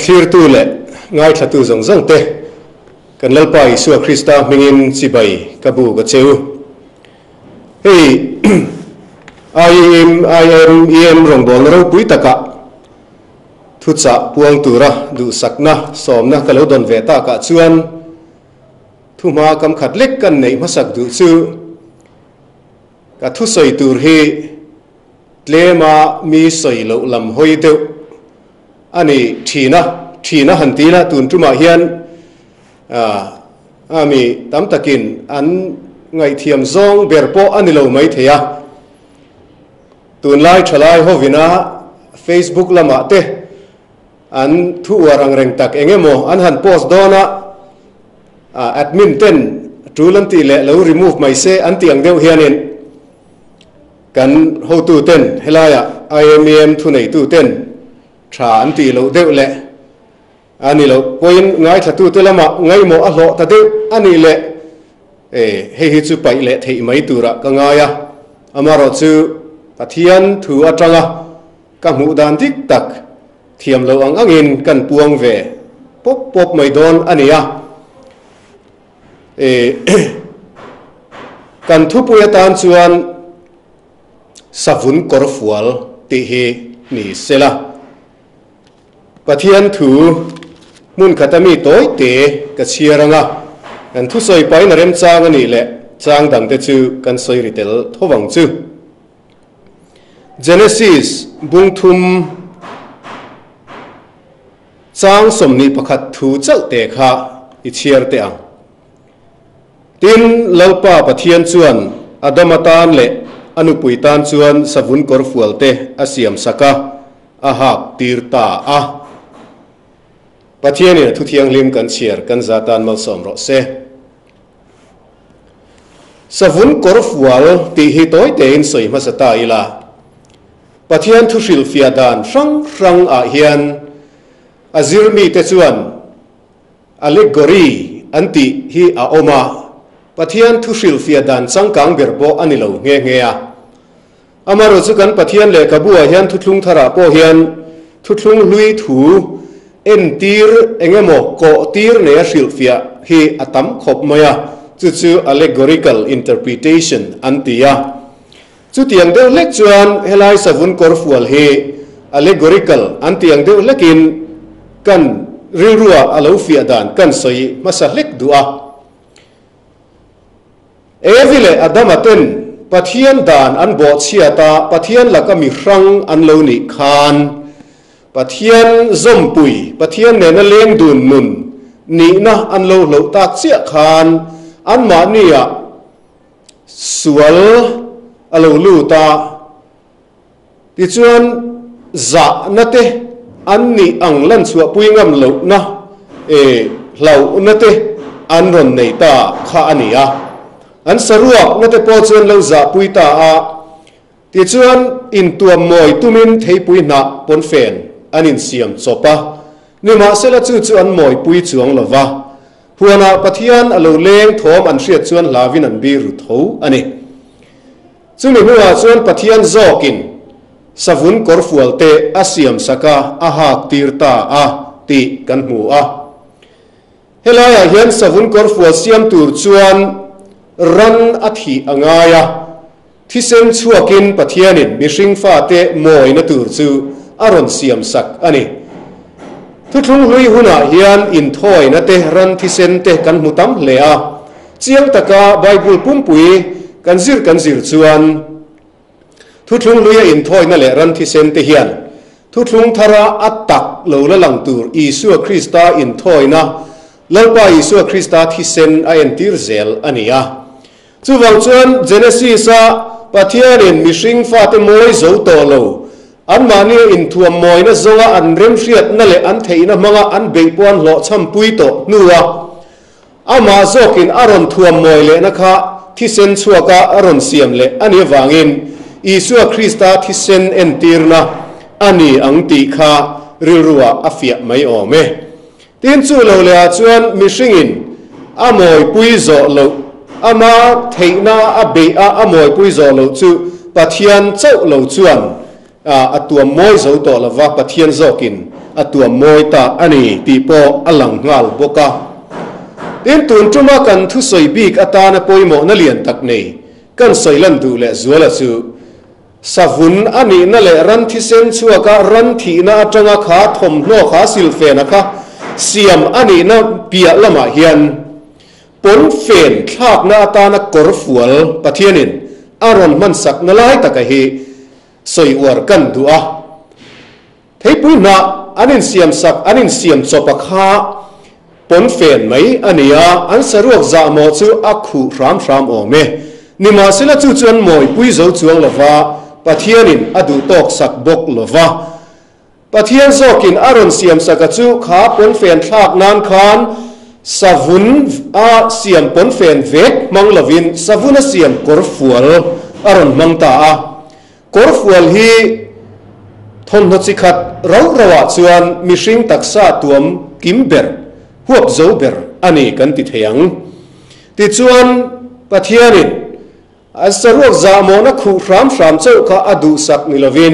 phir tu le ngai thatu zong zong te kan lalpa Isu Krista mingin chibai kabu ka cheu hei IM rong bol ro pui taka thu cha puang tura du sakna somna kalo don veta ka chuan thu ma kam khat lek kan nei masak du chu ka thu soi tur hi tlema mi soi lo lam hoi deu ani thina hantina tun tuma hian ami tam takin an ngai thiam zong berpo ani lo mai theya tun lai thalai hovina Facebook lama te an thu warang reng tak engemo an han post dona admin ten tulanti le lo remove mai se an tiang deu hianin kan ho tu ten helaya IMM thu nei tu ten tha an ti lo deu le ani lo point ngai thatu te lama ngai mo a hlo ta deu ani le he hi chu pai le thei mai tura ka ngaya amaro chu pathian thu atanga ka mu dan dik tak thiam lo angin kan puang ve pop mai don ania kan thu puya tan chuan savun korfual ti hi ni sela pathian thu mun khatami toy te ka chiaranga kan thu soi pai na rem chang ani le chang dang te chu kan soi ritel thowang chu Genesis bungthum chang somni pakhat thu chal te kha I chiar te ang tin lalpa pathian chuan adamatan le anupuitan chuan savun korfual te asiam saka ahak tirta a pathian ni thu thiang lim kan chiar kan zatan mal som ro se savun korfual ti hi toy te in soi masata ila pathian thu hril fiadan rang a hian azirmi te chuan allegory anti hi a oma pathian thu hril fiadan changkang berbo ani lo nge a amaro chu kan pathian le kabua hian thuthlung thara po hian thuthlung lui thu en tir engemo ko tir ne hril fia hi atam khop maya chu allegorical interpretation antia chu tiang deuh lek chuan helai savun korfual hi allegorical an tiang deuh lekin kan rilrua alo fia dan kan soi masa lek dua evile adamaten pathian dan an bo chiata pathian lakami hrang an lo ni khan pathian zompui pathian ne na leng dun nun ni na an lo tak chia khan an ma nia sual alo lu ta ti chuan za na te an ni ang lan chua puingam lo na hlau na te an ron nei ta kha ania an saruak na te po chuan lo za pui ta a ti chuan in tuam moi tumin thei pui na pon fen anin siam chopa ni ma sela chu an moi pui chuang lova huana pathian alo leng thom an hriat chuan lavin an bi ru tho ani chumi huwa chuan pathian zokin savun korfual te asiam saka ahak tirta a ti kan mu a helaya hian savun korfual siam tur chuan ran athi angaya thisen chuakin pathianin mihring fa te moi na tur chu aron siam sak ani thuthlung hlui huna hian in thoi na te ran thisen te kan mutam le a chiang taka bible pumpui kan zir chuan thuthlung luya in thoi na le ran thisen te hian thuthlung thara atak lo la lang tur Isu Krista in thoi na lalpa Isu Krista thisen a entir zel ania chuwang chuan Genesis a pathianin mihring fa te moi zo to lo an mani in thuam moi na zonga an rem hriat na le an theina manga an beipon lo cham pui to nuwa ama zokin aron thuam moi le na kha thisen chuaka aron siam le ani wangin Isu Krista thisen entirna ani angti kha rilruwa afia mai ome tin chu lo le chuan mihringin amoi pui zo lo ama theina abe a amoi pui zo lo chu pathian chau lo chuan atuam moi zo to lova pathian zokin อตัวมวยตาอันนี้ตีโปอลังงาลบกะเดินตุนจุมากันทุสอยบีกอตานะปอยโมนั่นเลียนตักนี่กันสอยลันดูเลจัวละซูสาวุนอันนี้นั่นแหละรันที่เซนชัวกะรันที่น่าจังขาถมโนขาสิลเฟนะคะเสียมอันนี้น่าเปียละมาเฮียนปนเฟนทากนาตานะกอร์ฟัวลปะเทียนินอารอนมันสักนั่นไล่ตะกะเฮสอยอวร์กันดูอ่ะเทปุยนาอันนี้เสียมสักอันนี้เสียมจบปะขาปนเฟนไหมอันนี้อันสรุปจะโมจูอักขุรามโอเมนิมาสิละจูจวนมวยปุยโจจวงละวาปะเทียนินอดูตอกสักบกละวาปะเทียนโซกินอารอนเสียมสักจูขาปนเฟนทากนานคานสาวุนเสียมปนเฟนเวกมังลวินสาวุนเสียมกอร์ฟัวลอารอนมังตากอร์ฟัวลฮีทนหดสิขัดเราระวัดส่วนมิชิงตักษาตัวมกิมเบอร์หัวโจเบอร์อันนี้กันติดเทียงติดส่วนปะเทียนินอันสรุปจามอนักขู่รามเจ้าข้าอดูสักนิลวิน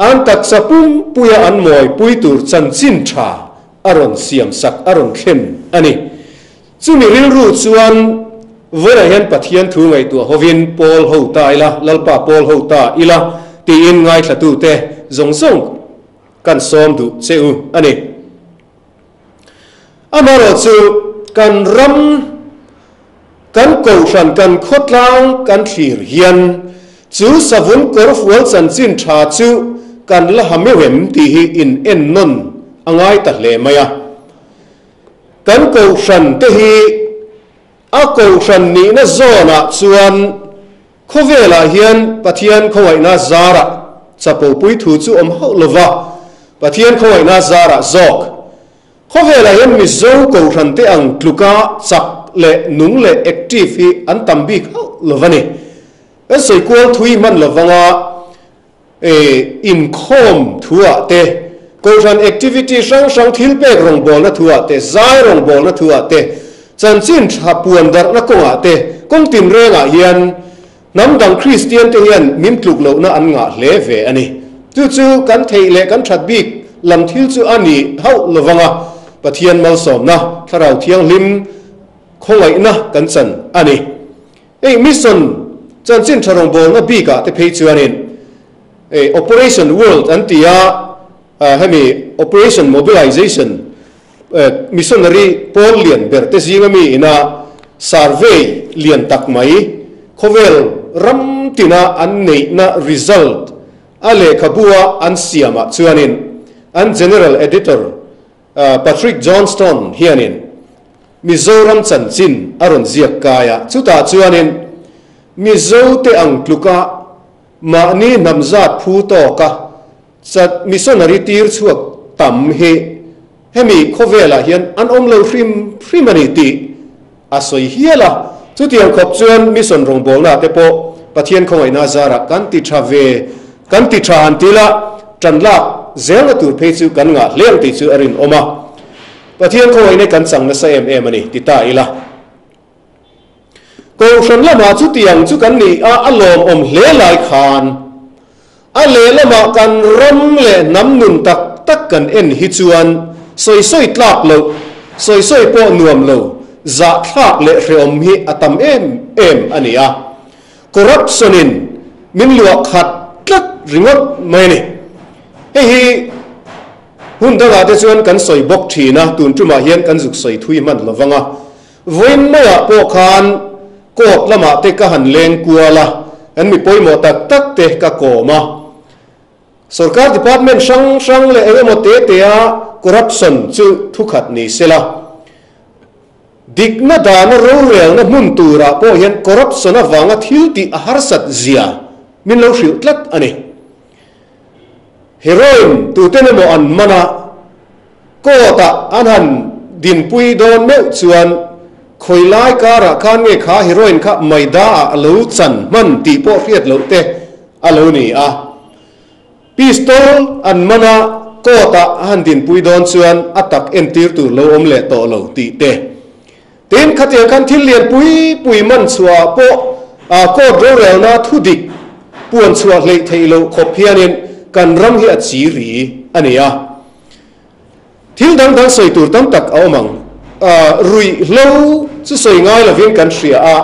อันตักสะปุ่มปุยอันมวยปุยตูร์จันจินชาอารอนเสียมสักอารอนเข้มอันนี้จุนิริลรูส่วนเวลาเห็นปะเทียนถูไงตัวฮวินปอลหูตาอีละลลปาปอลหูตาอีละตีอินไงขตูเตจงส่งกันซ้อมดูเซอูอันนี้อามารอจูกันรำกันโกชันกันขดลางกันถีเรียนจูสาวุนกอร์ฟวลสันจินชาจูกันละหามเวมตีฮีอินเอ็นนนอังไงตัดเลมายะกันโกชันเตฮีอาโกชันนี้นะโซนะส่วนขเวลาเฮียนปะเทียนขวายนาซาระจะปูปุยถูจูอมฮลวะปะเทียนขวายนาซาระจอกขเวลาเฮียนมิโซโกชันเตอังกลุกาจักเลนุงเลแอคทีฟฮีอันตัมบีเขาลวะนี่เอสไอควอลทุยมันลวะงาอินคอมทัวเตโกชันแอคทิวิตี้ช่างทิลเปกรงบอลนะทัวเตใจรงบอลนะทัวเตจันจินทับปวนดาร์นักกงอาเตกงตินเรงอาเฮียนน้ำดังคริสเตียนเทียนมิมกลุกเหล่านั้นอันงาเลเวอันนี้จู่ๆกันเทเลกันชัดบิกลำทิลจู่อันนี้เฮาลวงะปะเทียนมาสมนะถ้าเราเที่ยงลิมคงไว้นะกันสันอันนี้มิสันจันจินทรงบอลนะบิกะแต่เพจอันนี้Operation World อันที่ให้มี Operation Mobilization missionary พอลเลียนเบอร์เตซิงมีนะ survey เลียนตักไหมเขาเวลรัมตินะอันนี้นะ result อะไรขบัวอันเสียมาชวนนินอัน general editor Patrick Johnston เฮียนินมิโซรัมจันจินอารอนเซียกายะชุดตาชวนนินมิโซเตอังกลุกะมานี่นำจัดผู้ต่อกะจัดมิสนาริตีร์ช่วงต่ำให้มีข้อเวลาเห็นอันอมเลวฟรีมันตีอาศัยเฮียละทุกที่ยังขบจวนมิสนรงบอลนะแต่พอปะเทียนของไอ้นาซาระกันติดชาเวกันติดชาอันตีละจันลักเซลล์ตัวเพจูกันงะเลี้ยงติดจูอรินออกมาปะเทียนของไอ้ในกันสั่งนะเซมมันนี่ติดตาอีละก็ฉันละมาชุดที่ยังชุดกันนี่อารมณ์อมเละลายขานเลละมากันรำเละน้ำนุนตักกันเอ็นฮิจวนสอยตลากเลยสอยปอนวมเลยจะทากเละเรียมฮิอัตมเอ็มอันนี้คอร์รัปชันินมินลวกขัดตักริงดไม่นี่หุ่นตั้งแต่ชวนกันสอยบกทีนะตุนจุมาเฮียนกันสุกสอยทุยมันละวังวินไม่พวกขานกอดละมาเตกหันเลงกัวละอันมีปอยหมดตักเตกโกมาสุรการดิพาร์ตเมนต์ช่างเลยหมดเตะคอร์รัปชันจู่ทุกขัดนี่เสียละดิกน่าด่านะรู้เรื่องนะมุนตูระพอเห็นคอร์รัปชันวังอ่ะทิวตีอาหารสัตว์เสียมินเราฟิวตลัดอันนี้ฮีโร่ตัวเต้นโมอันมันอ่ะก็ตาอันหันดินปุยโดนเมื่อส่วนคอยไล่การะการเงยขาฮีโร่ข้าไม่ได้อาลูจันมันตีโปเฟียดลูเตอาลูนี่พิสตอลอันมันก็ตาหันดินปุยโดนส่วนอัตักเอ็นตีร์ตัวลูอมเล่โตลูตีเตตีนขัดยังกันที่เลียนปุยมันสัวโปก็รู้แล้วนะทุดิกปวนสัวเลยไทยลูขบเพียนินกันรำเฮียจีรีอันนี้ thil dang dang soi tur tam tak au mang rui lo chu soi ngai la vin kan ria a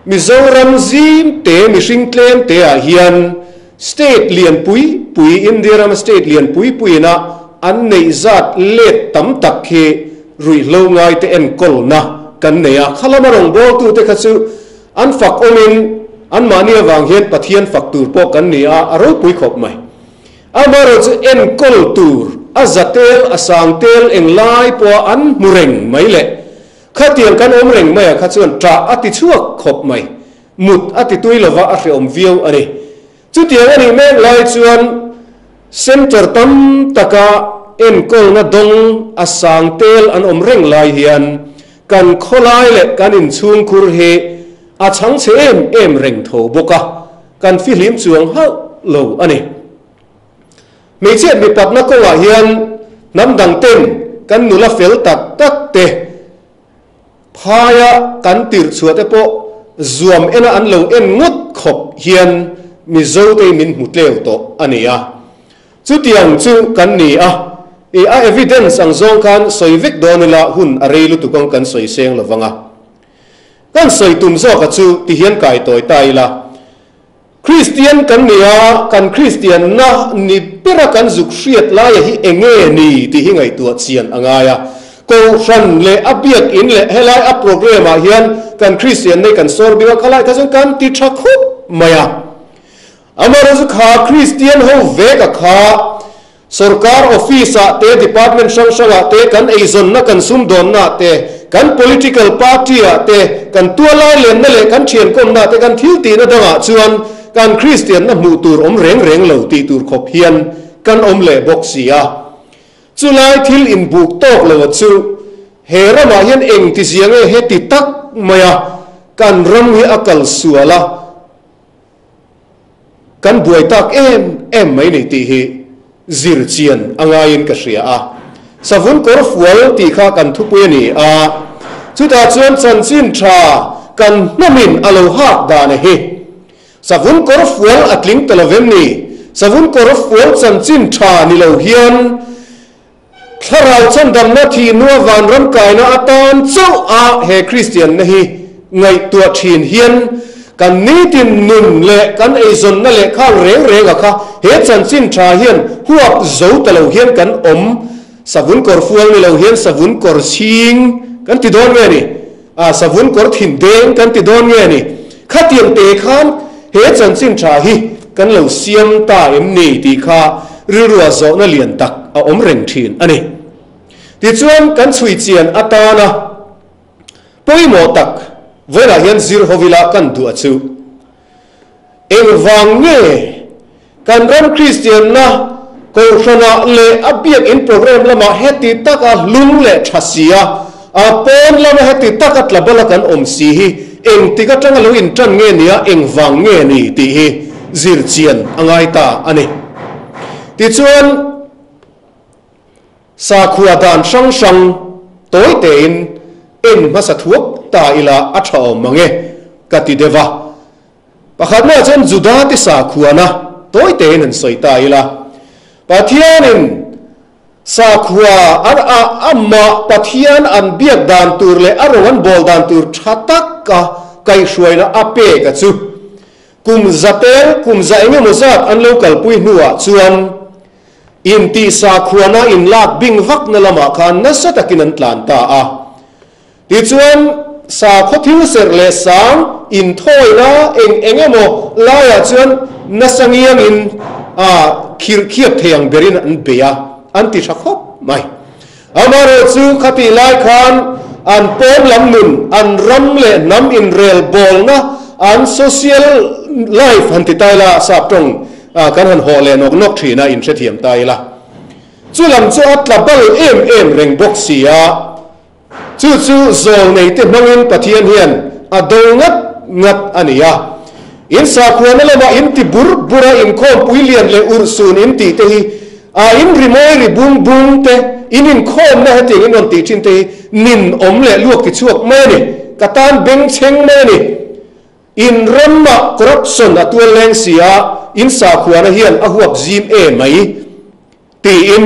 Mizoram zim te mi hring tlem te a hian state lian pui India ram state lian pui na an nei zat let tam tak khi rui lo ngai te en kol na kan nei a khalamarong bol tu te khachu an fak omin an mania wang hian pathian fak tur po kan nei a aro pui khop mai amaro chu en kol tur azatel asangtel englai po an mureng mai le khatiang kan om reng mai kha chuan tra ati chuak khop mai mut ati tui lova a hreom viau ani chu tiang ani me lai chuan center tam taka en kol na dong asangtel an om reng lai hian kan kholai le kan in chung khur he a chang che em reng tho boka kan filim chuang ha lo ani me chet mi pat na ko wa hian nam dang ten kan nula fel tak tak te phaya kan tir chuate po zuam ena an lo en ngot khop hian mi zo te min mutleu to ania chu tiang chu kan ni a evidence ang zong kan soivek donila hun areilu tu kong kan soi seng lawanga kan soi tum zo ka chu ti hian kai toy tai la Christian kan nia kan Christian na ni pera kan zuk hriat lai hi enge ni ti hi ngai tu chian angaya ko ran le abiak in le helai a program a hian kan Christian nei kan sor binga khalai ka jong kan ti tha khup maya amaro zu kha Christian ho ve ka kha sarkar office a te department sang te kan eizon na kan sum don na te kan political party a te kan tualai len na le kan thian kom na te kan thil ti na danga chuan kan Christian na mu tur om reng lo ti tur khop hian kan om le boxia chulai thil in buk tok lo chu herama hian eng ti ziang he ti tak maya kan ram hi akal suala kan buai tak em mai nei ti hi zir chian angain ka hria a savun kor fual ti kha kan thu pu ni a chuta chuan chan chin tha kan namin alo hak da ne hi savun kor fual atling talovem ni savun kor fual chan chin tha ni lo hian tharau chan dam na thi nuwa van ram kai na atan chau a he Christian na hi ngai tua thin hian kan ni tin nun le kan eizon na le khal reng kha he chan chin tha hian huap zo talo hian kan om savun kor fual ni lo hian savun kor sing kan ti don nge ni savun kor thin deng kan ti don nge ni khatiam te khan he chan chin tha hi kan lo siam ta em ni ti kha rirua zo na lian tak a om reng thin ani ti chuan kan chui chian atana poimo tak vela hian zir hovila kan du achu eng wang nge kan ram Christian na ko rana le abiak in program lama heti taka lung le thasia a pon lama heti taka tlabala kan om si hi eng tika tanga lo in tan nge nia eng wang nge ni ti hi zir chian angai ta ani ti chuan sa khua dan sang toy te in en masa thuak ta ila atha mange kati deva pakhat na chen juda ti sa khuana toy te in soi ta ila pathianin sa khua ar a amma pathian an biak dan tur le arwan bol dan tur thatak ka kai hruaina ape ka chu kum zatel kum zainge mozat an local pui nuwa chuan in ti sa khuana in lak bing vak na lama khan na satakin an tlan ta a ti chuan sa khothil ser le sang in thoi na engemo laya chuan na sangiang in khiap theyang berin an beya an ti thakop mai amaro chu khati lai khan an pom lam nun an ram le nam in rel bol na an social life han ti taila sap tong kan han ho le nok thina in thethiam taila chu lam chu atla bal em reng boxia chu zo nei te mangin pathian hian adongat ngat ania in sa khwana lama in ti bura in khom puilian le ursun in ti te hi in rimoi ri bung te in khom na hati in on ti thin te nin om le luak ti chuak me ni katan beng cheng me ni in ramma corruption atul leng sia in sa khwana hian a huap zim mai ti in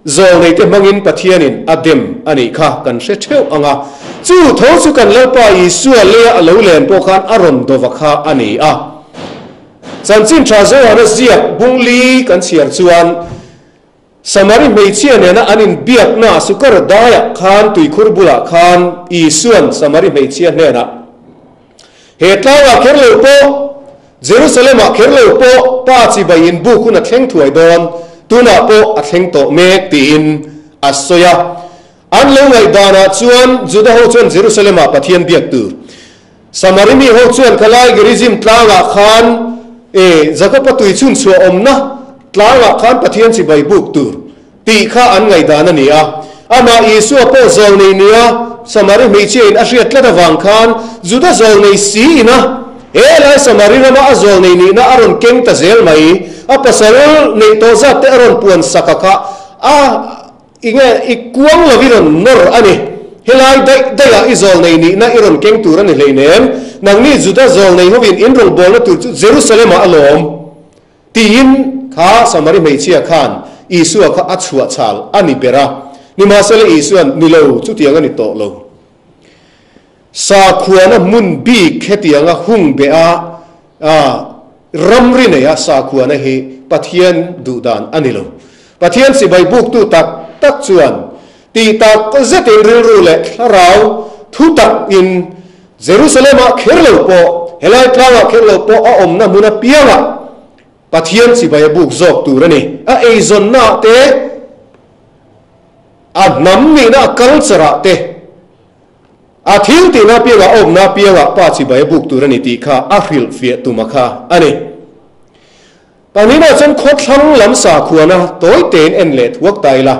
zol nei te mangin pathianin adem ani kha kan hre theu anga chu tho chu kan lo pa Isu le alo len po khan aron do vakha ani a chanchin tha zo ana zia bungli kan chiar chuan samari meichia ne na anin biak na sukar daya khan tui khurbula khan Isuan samari meichia ne na hetlawa kherlo po Jerusalem a kherlo po pa chi bain bu kuna thleng thuai don tuna po a thleng to mek ti in asoya an lo ngai dana chuan juda ho chuan Jerusalem a pathian biak tu samari mi ho chuan khalai gerizim tlanga khan zakapatui chun chu omna tlanga khan pathian chi bai buk tu ti kha an ngai dana ni a ama Isu po zol nei nia samari mi chi in ashriat la wang khan juda zol nei si ina elai samari rama azol nei ni na aron keng ta zel mai a pasal nei to za te aron puan sakaka a inge ikuang laviron nor ani helai daya izol nei ni na iron keng turan ni leinem nang ni juda zol nei hovin inrong bol na tu Jerusalem alom tin kha samari meichia khan Isu kha achua chal ani bera ni masale Isuan nilo chu tiang ani to lo sa khuana mun bi khetianga hung be a ramri ne ya sa khuana hi pathian dudan anilo pathian si bai buk tu tak chuan ti tak zetin ru le rau thu tak in Jerusalem a kherlo po helai tlawa kherlo po a omna muna pianga pathian si bai buk zok tu rani a eizon na te a nam ni na culture te a thil ti na pianga om na pianga pa chi bai buk tu rani ti kha a hril fia tu makha ani panina chen khothlang lam sa khuana toy ten en le thuak tai la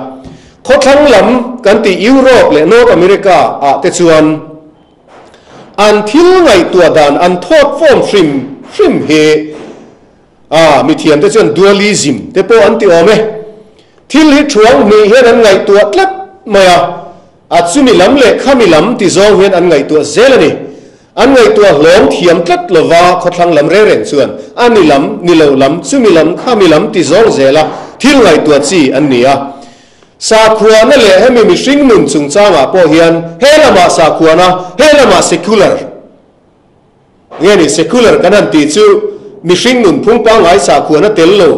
khothlang lam kan ti Europe le North America a te chuan an thil ngai tua dan an thot form shrim he mi thiam te chuan dualism te po an ti ome thil hi thuang mi hian an ngai tua tlat maya achumi lam le khami lam ti zong hian an ngai tua zelani an ngai tua hlom thiam tlat lova khothlang lam re ren chuan ani lam nilo lam chumi lam khami lam ti zong zela thil ngai tua chi an nia sa khuana le hemi mi hring nun chung changa po hian helama sa khuana helama secular yani secular kanan ti chu mi hring nun phung pa ngai sa khuana tello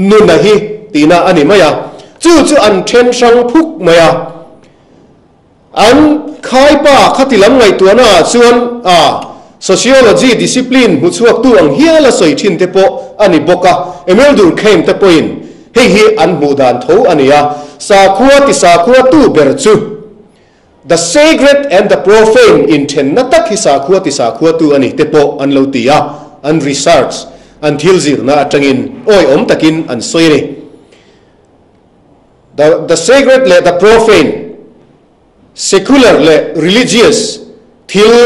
nun na hi tina ani maya chu an then sang phuk maya an khai pa khatilam ngai tu na chuan sociology discipline mu chuak tu ang hiala soi thin te po ani boka emel dur khem te point hi an mudan tho ania sa khua tu ber chu the sacred and the profane intent na tak hi sa khua tu ani te po an lo tia an research until zir na atangin oi om takin an soire the sacred le the profane secular le religious thil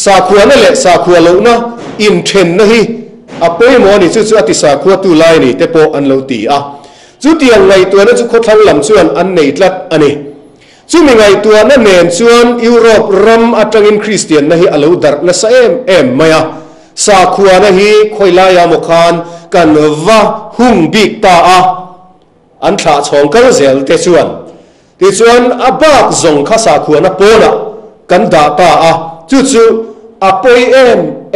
sa khuana le sa khua lo na in then na hi apoi mo ni chu ati sa khua tu lai ni te po an lo ti a chu tiang ngai tu na chu khothlang lam chuan an nei tlat ani chu mi ngai tu na nen chuan Europe ram atangin Christian na hi alo dar na sa em maya sa khuana hi khoila ya mo khan kan va hung bik ta a an tha chong kal zel te chuan ti chuan abak zong kha sa khuana pona kan da ta a chu apoi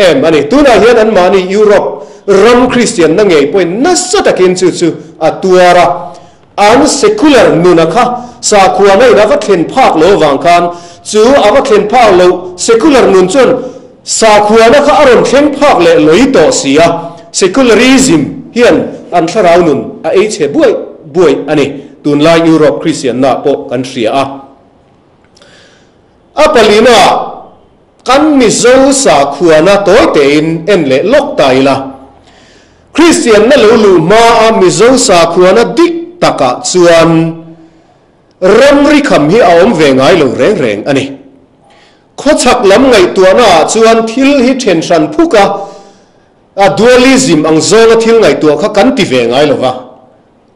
em ani tuna hian an mani Europe ram Christian na ngei point na sa takin chu atuara an secular nuna kha sa khuana ina va thlen phak lo wang khan chu ava thlen phak lo secular nun chun sa khuana kha aron thlen phak le loi to sia secularism hian an tharau nun a ei che buai ani tun lai Europe Christian na po kan ria a palina kan mi zo sa khuana toy te in le lok tai la Christian na lo lu ma a mi zo sa khuana dik taka chuan ramri kham hi aom ve ngai lo reng ani khochak lam ngai tuana chuan thil hi tension phuka a dualism ang zonga thil ngai tu kha kan ti ve ngai lova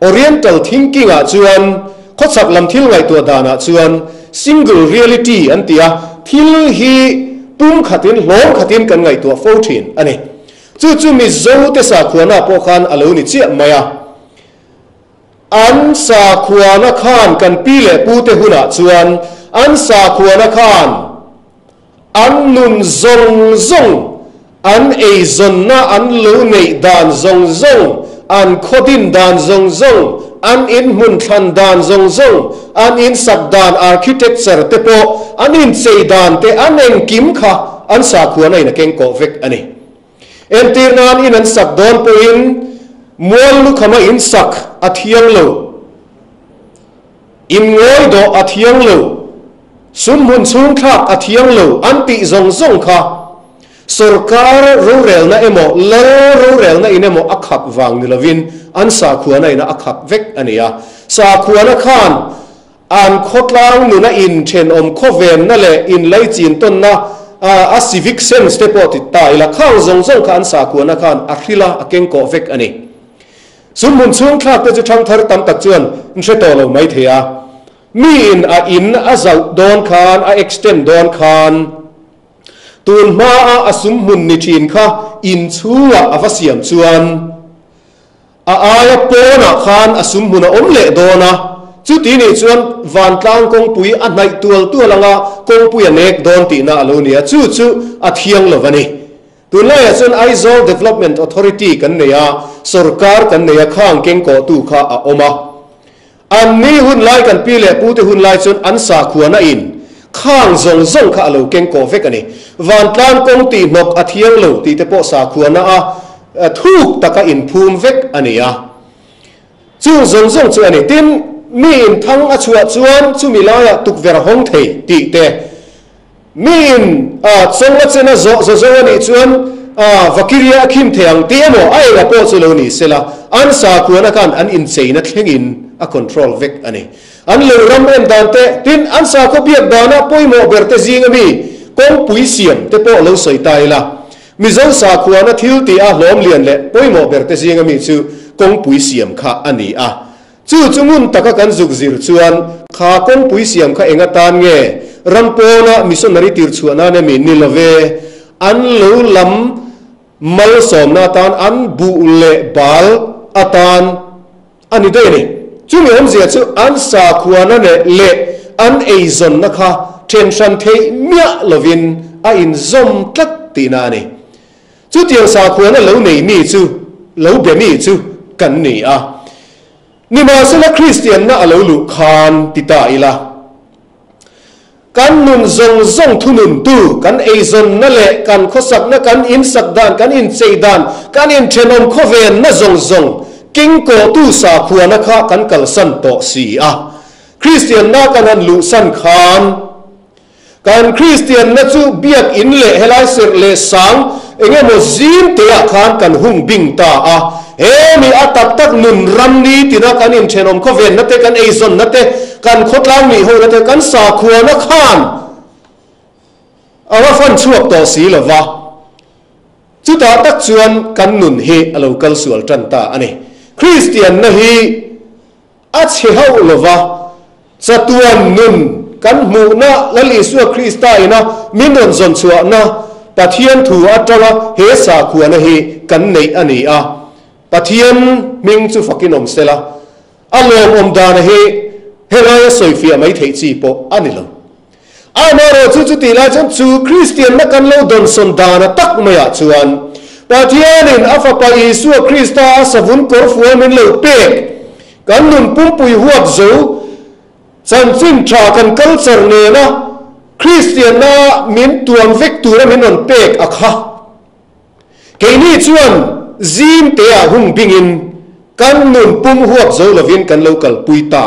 oriental thinking a chuan khochak lam thil ngai tu dana chuan single reality antia thil hi pum khatin hlom khatin kan ngai tu 14 ani chu mi zo te sa khuana po khan alo ni chi maya อันสาขวานะขานกันปีเละปูเตหุนะชวนอันสาขวานะขานอันนุนซงอันเอซอนนะอันลูเนดานซงอันโคดินดานซงอันอินมุนทันดานซงอันอินสักดานอาร์คิเทคเจอร์เตโปอันอินเซดานเตอันเองกิมค่ะอันสาขวานะอินเก่งโกเวกอันนี้เอ็นตีนานอินันสักดอนปูอินมวลลุขมาอินสักอัธยังโลอินงอยดออัธยังโลสุนมุนสุนคลักอัธยังโลอันติซงค่ะสุรการรู้เร็วนะเอโมเลรู้เร็วนะอินเอโมอักขับวางนิลวินอันสาขวานะอินอักขับเวกอันนี้อะสาขวานะขานอันโคตรลางนุนะอินเชนอมโคเวนนั่นแหละอินไลจีนต้นนะcivic sense เตปอติตายละข้างซงขานสาขวานะขานอัคริลาอักเก่งโกเวกอันนี้สุนมุนสุนคลักแต่จะทางทารตัมตักจวนอินเชตโตเราไม่เทียมีอินจะดอนขานextend ดอนขานตูนมาอาสุมมุนนิชินค่ะอินชัวอวเสียมชวนอายปนักขานอาสุมมุนอมเละโดนะจุดนี้ชวนวันกลางกงปุยอันไหนตัวละงากงปุยเนกโดนตีน่าโลเนียจู่อัดเทียงเลวันนี้ตัวนี้ชวน ISO Development Authority กันเนี่ยสุรการกันเนี่ยข้างเก่งก่อตู้ข้าอมาอันนี้หุ่นไล่กันปีเล่ปูเตหุ่นไล่ชวนอันสาขวานะอินข้างซงข้าเราเก่งก่อเฟกันนี่วันกลางกงตีนกอัดเทียงเราตีเตปอสาขวานะทุกตะกอินภูมิเฟกอันนี้จู่ซงจู่อันนี้ตินมีอินทั้งอชัวชวนจู่มีลายตุกเวรหงเทตีเตมีอินซงวัชนะโซอันนี้ชวนวักิริยาคิมเทียงเตียโมไอ้ละปอสุโลนี่เสละอันสาขวานะกันอันอินเซนัทเฮงอินcontrol เวกอันนี้อันเลวรำเอ็นดานเตตินอันสาขบียดดานะปุยโมเบอร์เตซิงมีกงปุยเสียมเตปอเลวสวยตายละมิจงสาขวานะทิลตีอาล้อมเลียนเละปุยโมเบอร์เตซิงมีจู่กงปุยเสียมข้าอันนี้จู่งุนตะกันจุกจิรชวนข้ากงปุยเสียมข้าเองตานเงรำปอนะมิสนาริติรชวนนั่นมีนิลเวอันเลวลำมัลสมนาตานอันบุเลบาลอาตานอันนี้ด้วยนี่จู่มีคนเสียจู่อันสาขวานะเนี่ยเละอันเอซอนนะคะเทนชันเทเมียลวินอินซอมตัดตีนานี่จู่เตียงสาขวานะเหลวนี่มีจู่เหลวเบมีจู่กันนี่นี่มาสิละคริสเตียนนะเหลวลุคานติตาอีละกันนุนซงทุนุนตูกันเอซอนนั่นแหละกันข้อสักนะกันอินสักดานกันอินเซดานกันอินเทนอมข้อเวนนะซงกิงโกตูสาขวานะคะกันกัลสันโตสีคริสเตียนน่ากันลุสันขานการคริสเตียนน่าจูเบียกอินเล่เฮลัยเสร์เล่สังเองโมซิมเตียขานกันหุ่งบิงตาเฮมีอัตตักนุนรัมนีตินักกันอินเชนอมข้อเวนนัตเตกันเอซอนนัตเตกันขดลางมีโหนัตเตกันสาขวานะขานว่าฟันชั่วต่อสีหรอวะจุดตักชวนกันนุนเฮอโลกัลสวลจันตาอันนี้คริสเตียนนะฮีอัจฉริยะหรอวะสะตัวนุนกันหมู่นะละลิสัวคริสต์ไตนะมินนจนชัวนะปะเทียนถูอัตละเฮสาขวานะฮีกันในอันนี้ปะเทียนมิงจูฟักินอมเสละอารมณ์อมดานะฮีเฮลายสอยฟีไม่เทจีโปอันนี้ละมาเราจู่ตีละจันจู่คริสเตียนนักกันเราดนสนดานะตักไม่อยากชวนปะเทียนินอาฟปาอิสัวคริสต์อาสวุนกอร์ฟัวมินเลวเป็กกันนุนปุ่มปุยหัวจูสันซินชากันกัลเซอร์เนนะคริสเตียนนะมินตัวมฟิกตัวมินนนเป็กอะค่ะเกนี่ชวนซิมเตียหุ่งบิงินกันนุนปุ่มหัวจูลวินกันเลวกัลปุยตา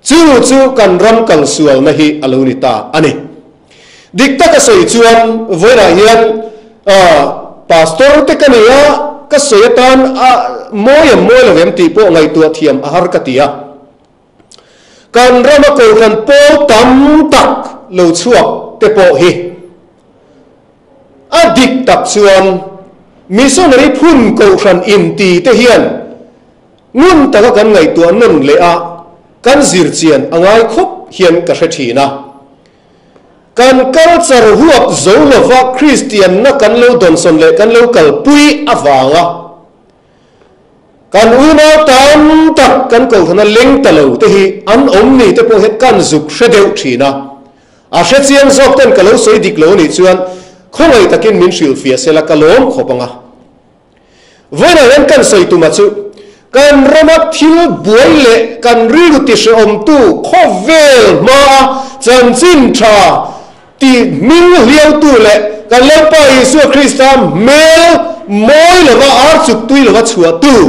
จู่กันรำกัลสวลนะฮีอลูนิตาอันนี้ดิกตะกษัยชวนเวลาเฮียนพาสตอร์เตกันเนี่ยก็เสียตันมวยละเวมตีโปไงตัวเทียมอาหารกติยาการรำกัลกันโปตัมตักลูชัวเตโปฮีดิกตักชวนมิส่วนนี้พุ่นกัลกันอินตีเตเฮียนงุนตะกันไงตัวนั่นเลยกันซิร์เจียนอ่างคบเฮียนกษัตริย์นะกันกัลจาร์หัวโจลวะคริสเตียนนักกันเลวดอนสนเลกันเลวกัลปุยอวาง กันอุณาตามตักกันเก่าทนันเล็งตะเลวแต่ฮีอันอมนี่แต่พอเหตุการณ์จุกเสดวทีนะอาเชจียนซอกเต้นกะเลวสวยดิกเลวนี่ชวนคงไอ้ตะกินมินชิลเฟียเซละกะลมขบงะวันนั้นกันสวยตุมาจุกันรำบทิลบวยเละกันริรุติชอมตู้ข้อเวลมาจันจินชาที่มิงเลี้ยวตู้เละกันเลี้ยวไปสู่คริสต์เมลมอยหรือว่าอาร์จุกตุยหรือว่าชัวตู้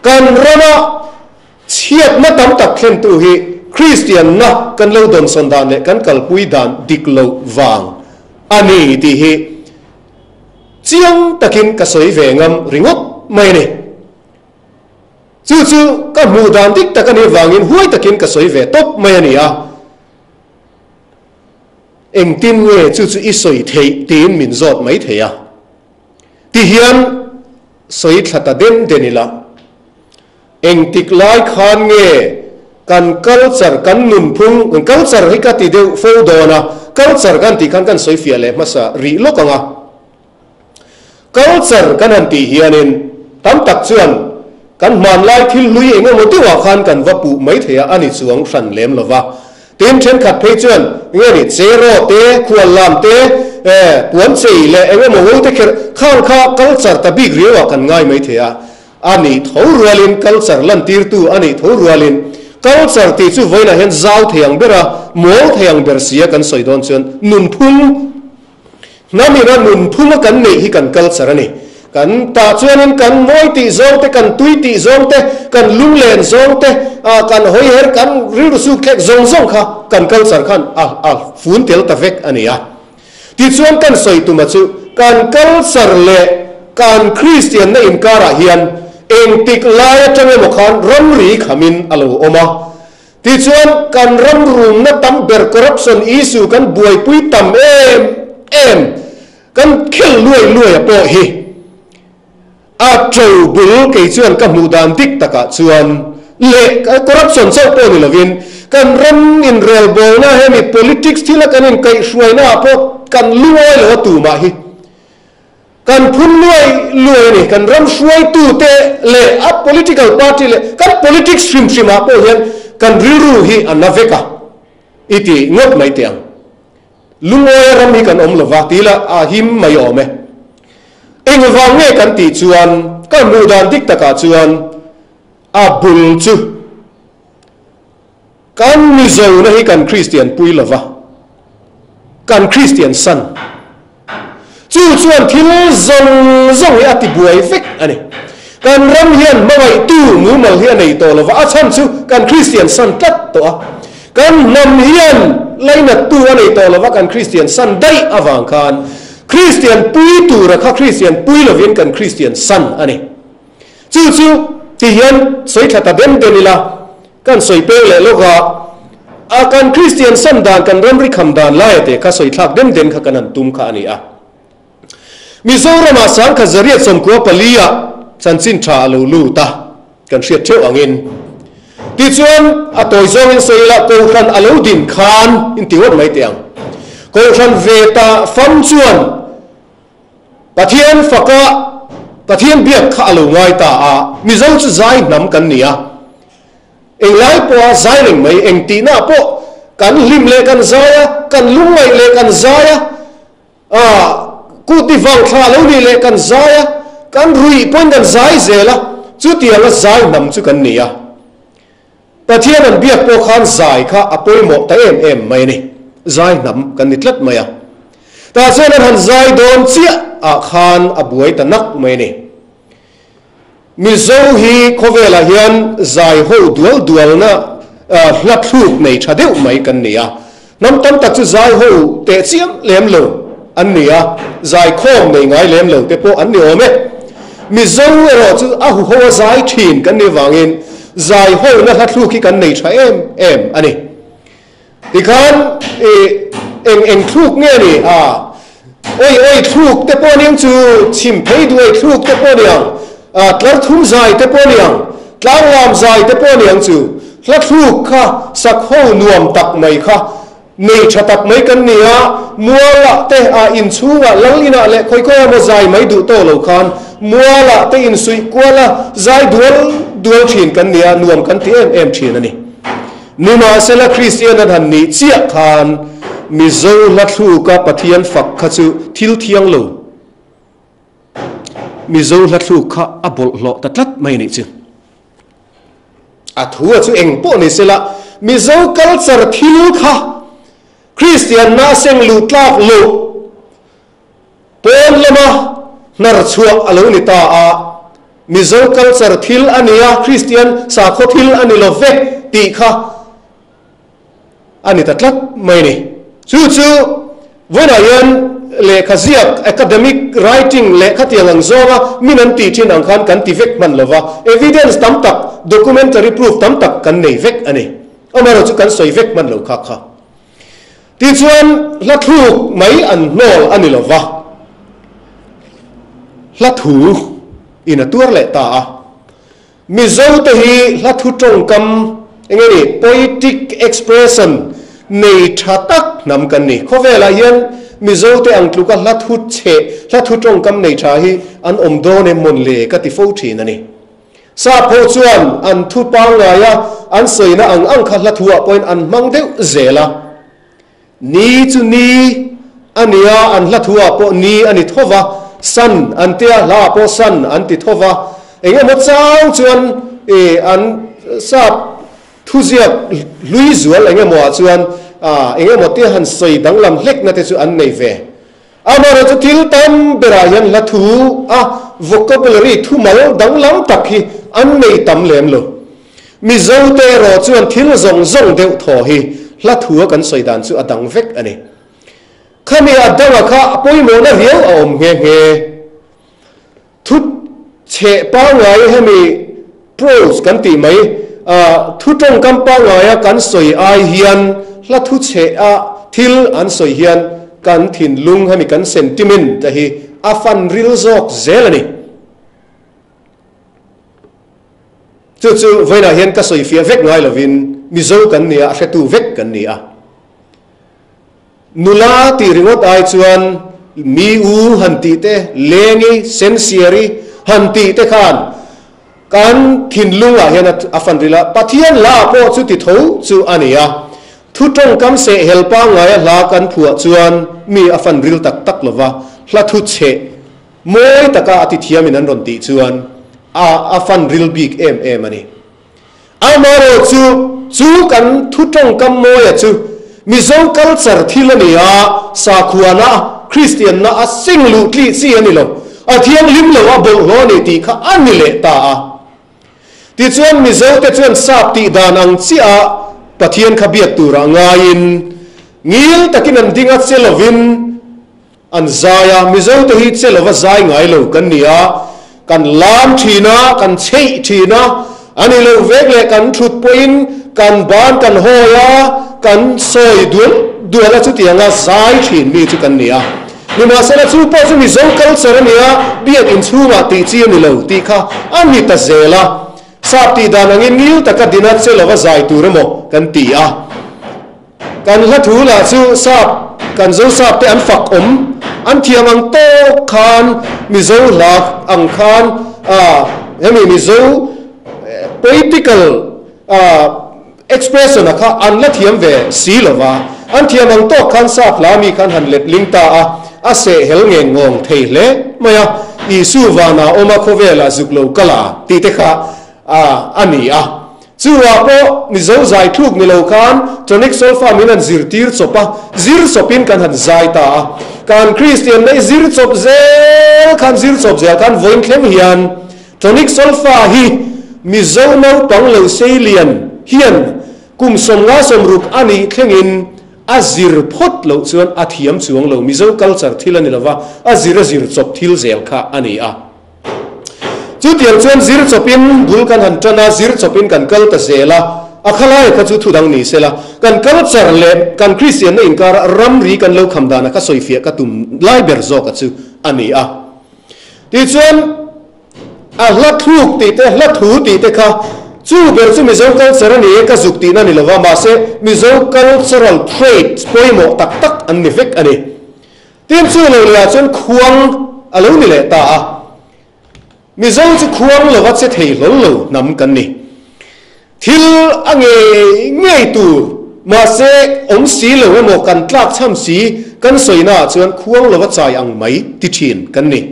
กันรำเชียดมาตั้งตักเข็นตู้ฮีคริสเตียนนะกันเลี้ยวดนสันดานเละกันกัลปุยดานดิกเลววางอันนี้ที่ฮีเจียงตะกินกระสวยเวงมริงบไม่เนี่ยจู่ๆก็มูดานดิกตะกันนี่วางอินห้วยตะกินกระสวยเวตบไม่เนี่ยเอ็งตินเวจู่ๆอีสวยเทตีนมินจอดไม่เทียที่เฮียนสวยทัดเด่นเดนิละเอ็งติกไล่ขานเงกันกัลเซอร์กันนุนพุงกันกัลเซอร์ให้กันติเดียวโฟดอนะกัลเซอร์กันติกันสวยเฟียเลยมาซารีโลกังอ่ะกัลเซอร์กันหันติเฮียนินตั้มตักชวนกันมันไล่ที่ลุยเองว่าตัวขานกันว่าปูไม่เทียอันนี้สวงสันเล็มหรอวะเต็มเช่นขัดเพจวนเงี้ยนี่เซโรเตควรลามเตปวนสีเลยเองว่าโมโหเตเคข้างข้ากัลเซอร์ตะบิกเรียวกันง่ายไม่เทียอันนี้ทรัวลินกัลเซอร์ลันตีร์ตูอันนี้ทรัวลินกัลเซอร์ที่จู่ไว้นะเห็นเจ้าเทียงเบระโมเทียงเบรเสียกันสอยดอนชวนนุนพุ่งนั่นนี่นะนุนพุ่งกันนี่ที่กันกัลเซอร์นี่กันตาชวนกันมวยตีโจงเตกันตุยตีโจงเตกันลุงเลนโจงเตกันหอยเฮร์กันริรุสุเกะโจงค่ะกันกัลเซอร์ขันฟุ้นเตลตะเวกอันนี้ที่ชวนกันสอยตุมาจูกันกัลเซอร์เล่กันคริสเตียนในอินการะเฮียนเองติกลายจังเอมขันรำรีขมินอโลอมาที่ชวนกันรำรุงนัตั้มเบอร์คอร์รัปชันอิสุกันบวยปุยตั้มกันเขิลรวยปอฮีอาเจ้าบุลเกยชวนกับมูดานดิกตะกะชวนเละคอร์รัปชันเจ้าปอนี่ละวินกันรำอินเรลโบนะเฮมี politics ที่ละกันอินไกช่วยนะพวกกันรวยหรือว่าตูมาฮีกันพุ่นรวยนี่กันรำช่วยตู้เตะเละอัพ political party เละกัน politics ชิมมาพอเห็นกันริฮีอันนาเวกะอิติงดไม่เตียงลุงโอยรำฮีกันอมลวาตีละอาหิมไม่ยอมเองวางเงกันตีชวนกันมูดานดิกตะกาชวนอาบุลจูกันมิโซนะฮีกันคริสเตียนปุยลวากันคริสเตียนสันจู่ชวนที่ซงให้อธิบวยฟิกอันนี้การรำเฮียนมาไว้ตู้มือมาเฮียนในตัวเราว่าฉันจู่การคริสเตียนสันตัดตัวการนำเฮียนไล่นัดตัวในตัวเราว่าการคริสเตียนสันได้อวังการคริสเตียนปุยตัวระค่ะคริสเตียนปุยเราเวียนกันคริสเตียนสันอันนี้จู่ที่เฮียนสวยขัดเด่นเดนิละกันสวยเปรี้ยวเลยลูกว่าอาการคริสเตียนสันดานกันรำริคำดานไล่เตะข้าสวยทักเด่นข้ากันนันตุมข้านี่มิโซรามาสังขจริยสมควรปลียะสันสินชาลูลูตากันเสียเชี่ยวอังอินที่ชวนอัตโยงอินเซละโกขันอลูดินคานอินติวัดไม่เตียงโกขันเวตาฟัมชวนปะเทียนฟักะปะเทียนเบียกข้าลูง่ายตามิโซจะใจนำกันเนี่ยเองไล่ปัวใจหนึ่งไม่เองตีหน้าปะกันลิมเลกันใจกันลุงไม่เลกันใจกูที่ฟังข่าวนี่เลยกันใจกันรุยพ้นกันใจเสียละจุดที่เราใจนำจุกันเนี่ยแต่ที่นั่นเบียกพวกขันใจข้าอภัยหมดแต่เอ็มไม่นี่ใจนำกันนิดเล็กไหมแต่เช่นนั้นใจโดนเสียขันอบวยแต่นักไม่นี่มิโซฮีโคเวลาเฮียนใจหูดัวนะหลับทุกในชาเดียวไม่กันเนี่ยน้ำต้นตัดจุใจหูเตะเสียมเลี้ยมลงอันนี้ใจข้อมในไงเลี้ยมเหลวแต่พวกอันนี้โอ้ไหมมิโซเราจะหัวใจถิ่นกันในวางเงินใจหัวนะครับลูกที่กันในใช้อันนี้ที่กันเอ็งทุกเนี่ยนี่โอ้ยทุกแต่พวกนี้จูชิมเพย์ด้วยทุกแต่พวกนี้กระทุ่มใจแต่พวกนี้กลางลำใจแต่พวกนี้จูกระทุกค่ะสักหัวนวมตักไม่ค่ะในชะตักไม่กันเนี่ยมัวละเตะอินชัวลังลินาเละค่อยๆมาใจไม่ดูโตโลคัน มัวละเตอินสุยกัวละใจดวลถินกันเนี่ยนวมกันที่เอ็มถินนั่นนี่นิมาเซลคริสเตียนนั้นนี่เจียคานมิโซลัทูกับปะเทียนฝักขจูทิลเทียงโลมิโซลัทูข้าอับลโลตัดลัดไม่นี่จึงอัฐัวจูเองพวกนี้เสละมิโซกัลเซอร์ทิลข้าคริสเตียนน่าเซงลูตลากโลปนละมานาร์ชัวอลูนิตาอามิโซกัลเซอร์ทิลอันนี้คริสเตียนสาโคทิลอันนี้โลเวตีข้าอันนี้ตัดลัดไม่นี่จู่วันนั้นเลขาเสียก academic writing เลขาที่ยังจ้องมินันตีที่นังคันกันที่เวกมันเลวะ evidence ตั้มตัก documentary proof ตั้มตักกันในเวกอันนี้เอามาเราจะกันใส่เวกมันเลวค่ะที่ส่วนลัทธุไม่อันโนลอันนี้เลวะลัทธุอินตัวเล็กตามิโซเตฮีลัทธุตรงคำยังไงนี่ poetic expressionในชาตักนำกันนี่ข้อเวลาเย็นมิโซเตอังกฤษลัทธุเชลัทธุตรงคำในชาฮีอันอมโดเนมนเลกติฟูทีนั่นนี่ซาโพชวนอันทุปังไงอันเสยนะอังขัดลัทธุปอยอันมังเดวเจละนี่จุนี่อันนี้อันลัทธุปอนี่อันนี้ทว่าสันอันเตียลาปอสันอันติทว่าเองหมดจ้างชวนอันซาทุเจียลุยจวนเองหมดชวนเองหมดที่หันใส่ดังลำเล็กนั่นที่สุดอันในเวอามาเราจะทิลตัมเบรายันลัทธุvocabulary ทุ่มเอาดังลำตักฮีอันในตัมเลมโลมิโซเตโรชวนทิลจงเดวทอฮีลัทธุกันใส่ดันสุดดังเวกอันนี้ข้ามีอัดดังข้าปุยโมนะเรียวอมเฮทุดเชป้าไงให้มี pros กันตีไหมทุดตรงกันป้าไงกันสวยไอเฮียนและทุดเชทิลอันสวยเฮียนกันถิ่นลุงให้มีกัน sentiment แต่ฮีอาฟันริลซอกเจลนี่จู่ๆเวลาเฮียนก็สวยเฟียเวกไงละวินมิโซกันเนี่ยเฟตูเวกกันเนี่ยนุลาตีริงอดไอชวนมีอูหันตีเตเลงีเซนเซียรีหันตีเตขานการถิ่นลุงเห็นอาฟันริลาปะเทียนลาโปจุติทูจูอันนี้ทุตรงคำเสเฮลปังไงลากันผัวชวนมีอาฟันริลตักลวะละทุเชมวยตะกาอติเทียมินันรอนตีชวนอาฟันริลบิกอันนี้อามาโรจูกันทุตรงคำมวยจูมิโซคัลเซอร์ที่ละเนี่ยสาขวานะคริสเตียนนะสิงลูกลีซีอันนี้loอาเทียงลิมloบโลนี่ตีข้าอันนี้เลตาที่ชวนมิโซแต่ชวนทราบตีดานังเสียปะเทียนขบียตุระงายินงิลตะกินันดิงัดเซลวินอันซายามิโซแต่ฮิตเซลวะซายไงloกันเนี่ยกันลามทีนะกันเชยทีนะอันนี้loเวกเลยกันชุดpointกันบ้านกันโฮยากันสอยดูแลชุดที่ยังไงสายชินมีจุกันเนี่ยนี่มาเสร็จสู้พอจะมีโซคัลเซอร์เนี่ยเบียดอินซูมาตีจีนี่เลยตีข้าอันนี้ตัดเจล่ะทราบตีดานังงิ้วแต่ก็ดินัดเซลว่าใจตัวระบบกันตีกันละถูละสู้ทราบกันสู้ทราบแต่อันฝักอันเทียมอังโตคานมีโซหลักอังคานยังมีโซ political expression นะคะอันละเทียมเวสีลวะอันเทียมอังโตคันซาพลามีคันหันเล็ดลิงตาอาเสเฮลเงงงเทเลมาอีสูวานาโอมาโคเวลาจุกโลกลาตีเตค่ะอันนี้จูว่าพอมิโซใจทุกนิโลคันทอนิกโซฟามินันซิร์ตีร์ศพซิร์ศพินกันหันใจตาการคริสเตียนได้ซิร์ศพเซลคันซิร์ศพเซลคันวนเข้มเฮียนทอนิกโซฟาฮีมิโซนเอาปังเลวเซเลียนเฮียนกุมสมงาสมรุกอันนี้เข่งินอาซิร์พดเลวส่วนอาทิยมสวงเลวมิโซคัลเซอร์ทิลนิลวะอาซิร์จบทิลเซลค่ะอันนี้จุดอย่างเช่นซิร์จบินบุลกันหันจนาซิร์จบินกันกัลตเซล่าอัคลายก็จุดทุดังนี้เซล่ากันกัลเซอร์เลกันคริสเตียนในอินการรัมรีกันเลวคำดานะก็สอยเฟียก็ตุ่มไล่เบอร์โซก็จุอันนี้ที่ส่วนลัทธุตีเตลัทธุตีเตค่ะจูเบอร์จูมิโซคัลเซอร์นี่ก็จุดตีนั่นนี่ละว่ามาเซมิโซคัลเซอร์เทรดปอยโมตักอันนี้เฟกอันนี้ทีมจูเลยจนควงอะไรนี่แหละตา มิโซคัลเซอร์ทิลนี่ละว่ามาเซมิโซคัลเซอร์เทรดปอยโมตักอันนี้เฟกอันนี้ ทีมจูเลยจนควงอะไรนี่แหละตา มิโซคัลเซอร์ทิลนี่ละว่ามาเซมิโซคัลเซอร์เทรดปอยโมตักอันนี้เฟกอันนี้ ทีมจูเลยจนควงอะไรนี่แหละตา มิโซจะควงหรือว่าจะเทหลงนำกันนี่ทิลอังเงยตูมาเสอมสีหรือว่าหมกันตลากช่ำสีกันสวยหน้าจวนควงหรือว่าใจอังไหมติชินกันนี่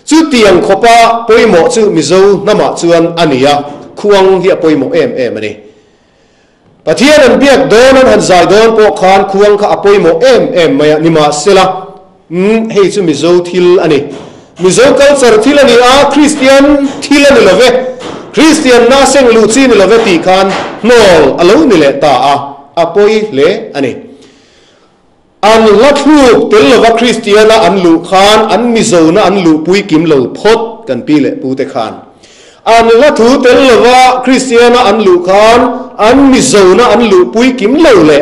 จุดเตียงขบะปอยหมอจุมิโซน้ำมาจวนอันนี้ควงเหี่ยปอยหมอมันนี่ปะเทียนเบียกโดนหันใจโดนปกคานควงข้าปอยหมอมานี่มาเสละให้จุมิโซทิลอันนี้มิโซคัลเซอร์ทิลอันนี้คริสเตียนทิลอันนี้ละเวคริสเตียนน่าเซ็งลูซีนี่ละเวตีคานโนอลูนี่แหละตาปอยเละอันนี้อันลัทลูกเตลว่าคริสเตียนอันลูคานอันมิโซนะอันลูปุยกิมลูพดกันปีเละปูเตคานอันลัทลูเตลว่าคริสเตียนอันลูคานอันมิโซนะอันลูปุยกิมลูเลย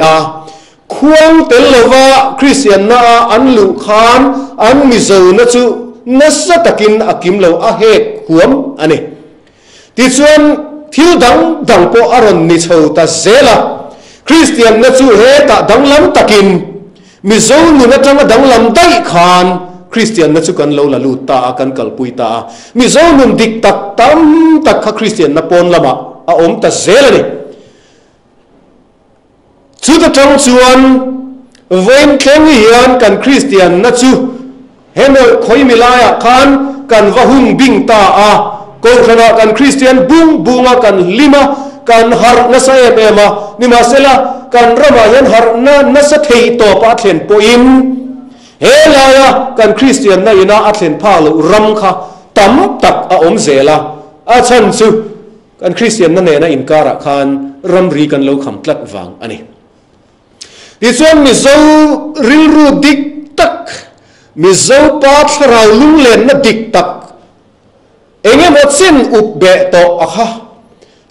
ควงเตลว่าคริสเตียนนะอันลูคานอันมิโซนะจูนัสตะกินอากิมลูเฮกขวมอันนี้ที่ส่วนทิวดังโปอารอนนิชาวตาเซลาคริสเตียนนะจูเฮตดังลำตะกินมิโซนุนัทมาดังลำได้ขานคริสเตียนนัทกันเลวละลูตากันกัลปุยตามิโซนุนดิกตักตั้มตักคริสเตียนนับปนละมาอมตาเซลนี่ชุดจังชวนเวนเคงเฮียนกันคริสเตียนนัทจูเห็นคอยมิลายขานกันวะหุงบิงตาก็ขณะกันคริสเตียนบุงกันลิมากันฮาร์นัสเอมานี่มาเสละกันระมายันฮาร์นัสเทยโตปะเทนโปอิมเฮลายะกันคริสเตียนในนาอัเทนพาลุรัมค่ะตั้มตักอมเซลาฉันซูกันคริสเตียนนั่นเองนะอินการะคานรัมรีกันเลวคำตรัดวังอันนี้ดิฉันมิโซริลรูดิกตักมิโซปาทราลุงเลนนะดิกตักเองหมดสิ้นอุบเบะโตอะค่ะ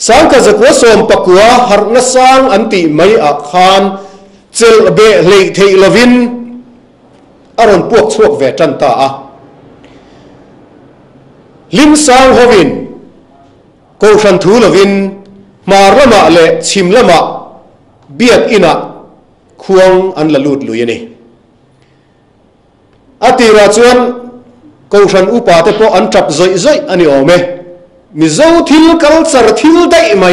สังกัดว่าสมปกัวหาร์นัสังอันติไม่อาคานเจลเบะเลเทลวินอารมณ์พวกชวกเวจันตาลิมสังฮวินโกชันทูลวินมาระมาเลชิมละมาเบียดอินะควงอันละลุดลุยนี่อติราชวนกูฉันอุปาเตปอันจับใจอันนี้โอเมมิโซทิลกัลสารทิลได้ไหม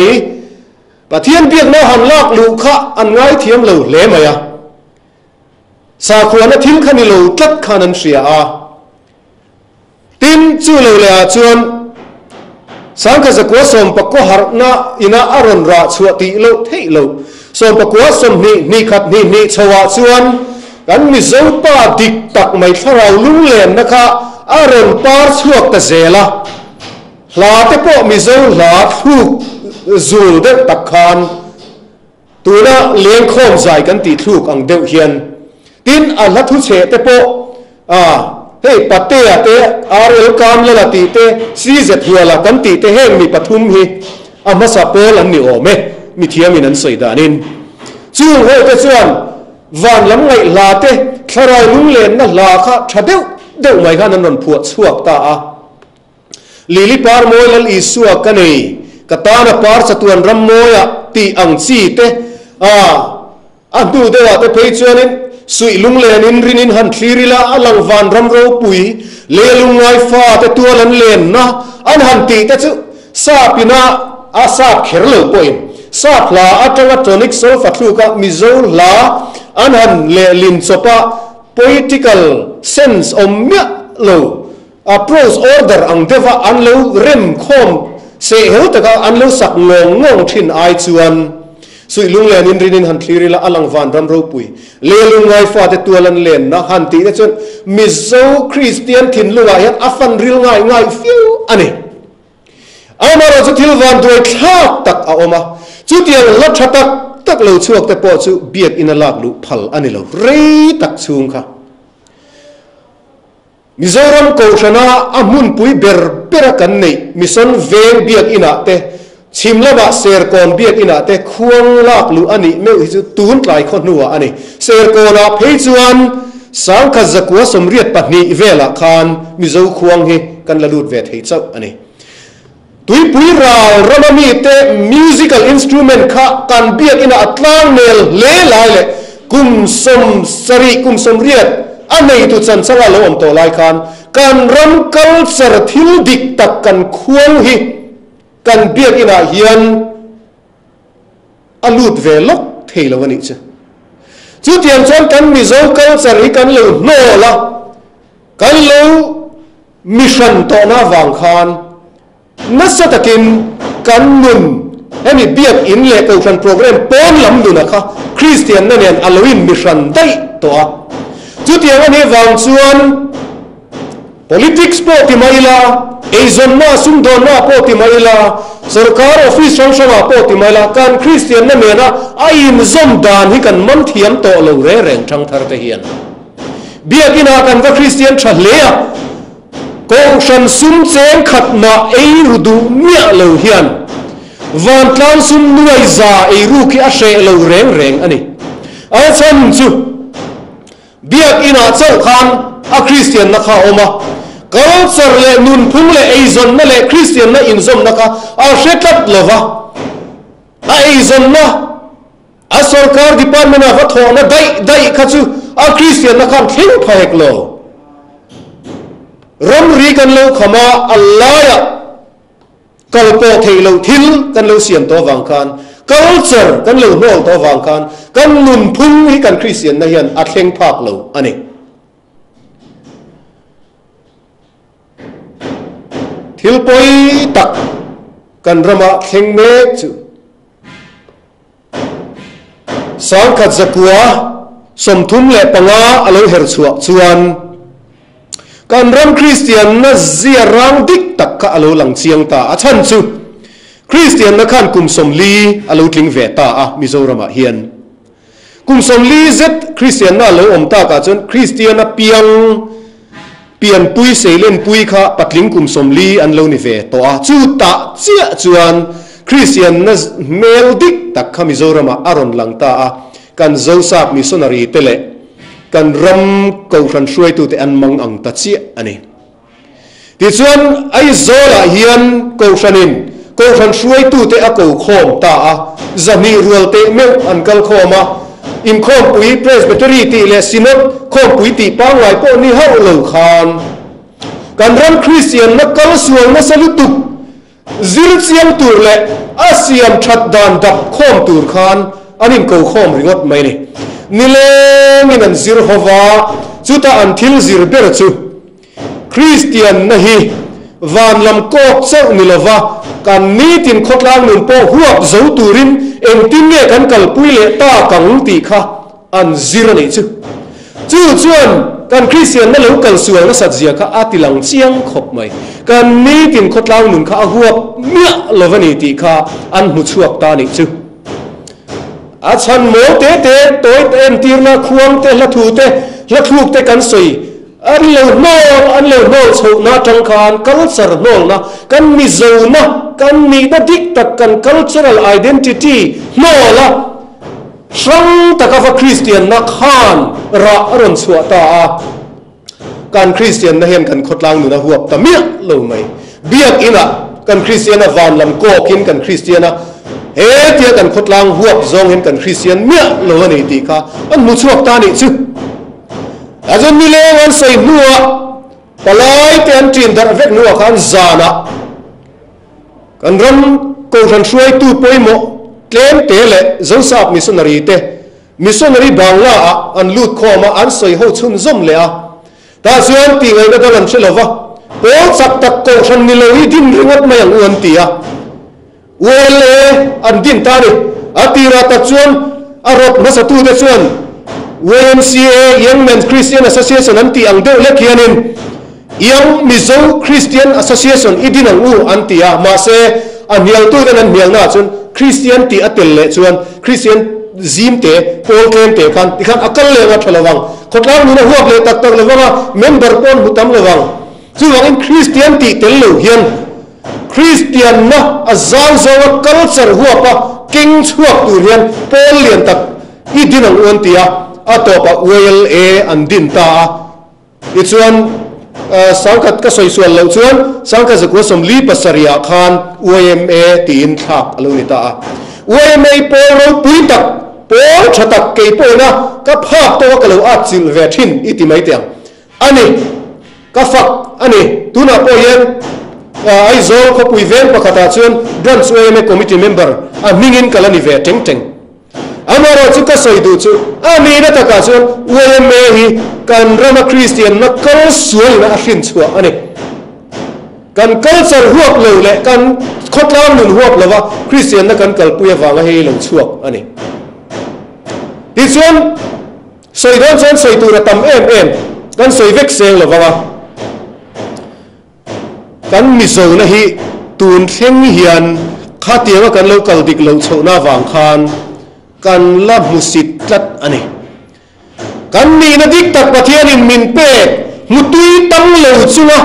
ปะเทียนเบียกน้าหันลากลูกะอันง่ายเทียมเหลวเละไหมสาควรทิลขันิโลจัดขานันเสียตินจู่เหลวเลยชวนสังกัดกัวสมปกัวหาร์นาอินาอารอนราชวติโลเทโลสมปกัวสมนี่ขัดนี่ชวาชวนกันมิโซปาดิกตักไม่ทราลุงเลนนะคะอารอนปาร์ชวกตะเซลาลาเตปมิโซลาทุกจูลเดตักคานตัวน่ะเลี้ยงข้อมใจกันติดทุกอังเดียวเฮียนตินอัลลัทุเชเตปเฮ้ยปัตเตะเตอาร์เอลกามเลละติเตซีเจทัวละกันติเตเฮงมีปฐุมฮีมาสาเปลันนี่โอเมมีเทียมินันใส่ดานินจู่เฮ้ยเตชวนวันลำไงลาเตทรายลุงเลนน่ะลาค่ะชาเดียวไม่ค่ะนั่นนนพวดสวกตาลิลิปาร์โมยลอีสวกกันนี่กตานะปาร์สตวนรำโมยตีอังซีเตอันดูเดว่าเตเพย์ชวนินสุยลุงเลนินรินินหันทีริลาอลังวันรำโรปุยเลลุงไงฟ้าเตตัวลันเลนนะอันหันตีเตจุซาปินาซาเขรเลปอยซาพลาอัตวัตนิกโซฟัตลูกะมิโซลาอันหันเลลินโซปะ political sense อมเมียโลapproach order อังเดว่าอันเลวเริ่มคมเสียเหตุแต่ก็อันเลวสักงงทิ้นไอชวนสุยลุงเลนินรินินหันทีริละอลังวันรำรูปุยเลลุงไงฟาเตตัวลันเลนนะหันตีแต่จนมิโซคริสเตียนทิ้นลุงไงอัฟันริลง่ายฟิวอันนี้เอามาเราจะทิลวันโดยข้าตักเอามาจุดเดียวลัทธักตักเหลวช่วงแต่พอจุเบียกอินาลากลุพัลอันนี้เราเรตักชุงค่ะมิโซรัมโกชนะอามุนปุยเบอร์เปรกันนี่มิซอนเวงเบียกอินาเตชิมละบะเซอร์กอนเบียกอินาเตควงลากลุอันนี้ไม่อิจุตูนไกลคนนัวอันนี้เซอร์กอนาเพจวนสังกัดจักวสมเรียดปัตนีเวลาคานมิโซควงเฮกันละลูดเวทเฮเจ้าอันนี้ตุยปุยราวรำมีเตมิวสิคัลอินสตรูเมนต์ค่ะกันเบียกอินาอัตลางเนลเล่หลายเลยกุมสมสรีกุมสมเรียด อันนี้ตุจันสังอาโลมโตไลคันการรำกัลสรทิลดิกตักกันควงหิกันเบียกอินาเฮียนอลูดเวลกเทลวันนี้จ้ะจุดเทียนจนกันมิโซกัลสริกันเลวโนละกันเลวมิชันโตนาวังคานนัสตะกินกันนุนให้มีเบียกอินเล่กับการโปรแกรมป้อนลำดูนะคะคริสเตียนนั่นเองอัลวินมิชันได้ตัวจุดเทียนวันนี้วังส่วน politics โปรติมาอิลาเอซอนมาซุ่มโดนมาโปรติมาอิลาสรการออฟฟิศช่างๆมาโปรติมาอิลาการคริสเตียนนั่นเองนะไอ้มซอมดานที่กันมันเทียมโตเลวเร่งช่างทาร์เทียนเบียกินากันว่าคริสเตียนฉลาดกองฉันซุ่มเจงขัดมาไอ้รูดูเมียเลวเฮียนวันกลางซุ่มนวยซาไอ้รูquiอาเชเลวเร่งอันนี้ไอ้ฉันจูเบียกินาเจ้าขานอะคริสเตียนนะคะออกมากัลเซอร์เลนุนพุ่งเลไอซอนนั่นเลคริสเตียนนั่นอินซอมนะคะอาเชตัดเลวะไอซอนนะอาสรการดิพาร์ตเมนต์วัดทองนะได้ขัดจูอาคริสเตียนนะคะทิ้งพายกโลรำรีกันเลวขมาอัลลอฮ์กัลโปเทเลวทิลกันเลวเสียนตัววังคันกัลเซอร์กันเลวโนตัววังคันกันนุนพุ่งให้กันคริสเตียนนั่นยันอัดเข่งพากเลวอันนี้ทิลปอยตักกันรำเข่งเมฆจูสังกัดจักวะสมทุมเล่ปังอาอโลเฮร์ชัวชวนการรำคริสเตียนน่ะเสียรังดิกตักกะอโลหลังเชียงตาอาชันจูคริสเตียนนักขันกุมสมลีอโลทิงเวตาอะมิโซรามาเฮียนกุมสมลีเจ็ดคริสเตียนน่ะอโลอมตากะจนคริสเตียนน่ะเปียงปุยเซเลนปุยข้าปัดลิงกุมสมลีอันโลนิเวตัวจูตาเจียจวนคริสเตียนน่ะเมลดิกตักขมิโซรามาอารอนหลังตาอะกันโจซาบมิโซนารีเตเลกันรำกูขันช่วยตัวแต่อันมังอังตัดเสียอันนี้ที่ส่วนไอ้โซลาเฮียนกูขันินกูขันช่วยตัวแต่อกูโคมตาจะมีรัวเตเมลอันกัลโคมาอิมโคมปุยเพรสเบตรีตีเลสินดโคมปุยตีปังไว้พวกนี้เฮาเหล่าขานการรำคริสเตียนนักกัลสวงนักสลุตุกซิลเซียมตูร์เลอาเซียมชัดดานดับโคมตูร์ขานอันนี้กูโคมริงดไม่เนี่ยนี่เลงินันซิร์ฮวาจุดอันทิลซิร์เบรจูคริสเตียนนะฮีวันลำกอกเจ้านิลวาการนี้ตินขดล้างหนุนโปหัวเจ้าตูรินเอ็มตินเนี่ยกันกัลปุยเลตากังตีค่ะอันซิร์นี่จูจวนการคริสเตียนนั่นเหลวกันสวยนักสัตย์เสียค่ะอาติลังเชียงขบไหมการนี้ตินขดล้างหนุนค่ะหัวเมียลวันนี้ตีค่ะอันมุชวกตานี่จูอาชันโมเตเตตัวเอ็นตีร์นาควงเตละถูเตละถูกเตกันสวยอันเลวโนสูนาจังคานคัลเจอร์โนนะกันมีโซนะกันมีดัดิกตักกัน cultural identity โนละช่างตะกฟ้าคริสเตียนนักฮานระอรุณสวตาการคริสเตียนนะเห็นกันขดล้างหนูนะหัวแต่เมียเลวไหมเบียกอินะกันคริสเตียนนะวันลำโกกินกันคริสเตียนนะเฮ้เทียกันขดล้างหัวจงเห็นกันคริสเตียนเมียเลวนี่ตีค่ะอันมุชวกตานี่ซึอาจารย์มีเลวันใส่นัวปลายเตียนจีนดาร์เวกนัวขันจานะกันรำกูขันช่วยตู้ป่วยโมเกลมเตะเลยเจ้าสาวมิสนารีเตมิสนารีบางละอันลูดคอมาอันใส่หัวชุนจมเลยแต่ส่วนตีไงก็ต้องเชื่อว่าโอ้สักตะโกฉันมีเลยดินริงไม่อย่างอ้วนตีเวลอันดินตาดิอาตีราตัดส่วนอารมณ์มาสตูเดส่วนYMCA Young Men's Christian Association อันที่อังเดเล็กยันินยังมิโซ Christian Association อีดินังอูอันที่มาเซอันเดียวตัวนั้นเดียวน่าส่วนคริสเตียนที่อัตเลส่วนคริสเตียนซิมเตะโพลเกมเตะกันที่ขันอักเลวัดระวังคนเรามีหัวเลยตัดระวังเมมเบอร์ปนมุตามระวังส่วนคริสเตียนที่เตลูเฮียนคริสเตียนนะอาจารย์สวัสดิ์คัลเจอร์หัวปะกิ้งชัวตัวเฮียนโพลเลียนตัดอีดินังอูอันที่อัตโตปะเวลอันดินตาอีส่วนสังกัดก็สวยส่วนเหล่าส่วนสังกัดจะกุศลลีปัสริยาคาน UMA ตีนทักอลูนิตา UMA โปโลปุยตักโป Paul chatak kei poina ka phak to ka lo achil ve thin iti mai tiang ani ka fak ani tuna po yen ai zo ko pui ven pakata chuan branch me committee member a mingin kalani ve teng teng amaro chu ka soi du chu ami na taka chuan me hi kan rama Christian na kal suai na ahin chua ani kan culture huak lo le kan khotlam nun huak lova Christian na kan kalpuya wanga he lo chuak ani ti chuan soi don chuan soi tu ra tam em kan soi vek seng lo wanga kan mi zo na hi tun thleng hian khatianga kan lo kal dik lo chona wang khan kan la musit tlat ani kan ni na dik tak pathian in min pe mutui tang lo chunga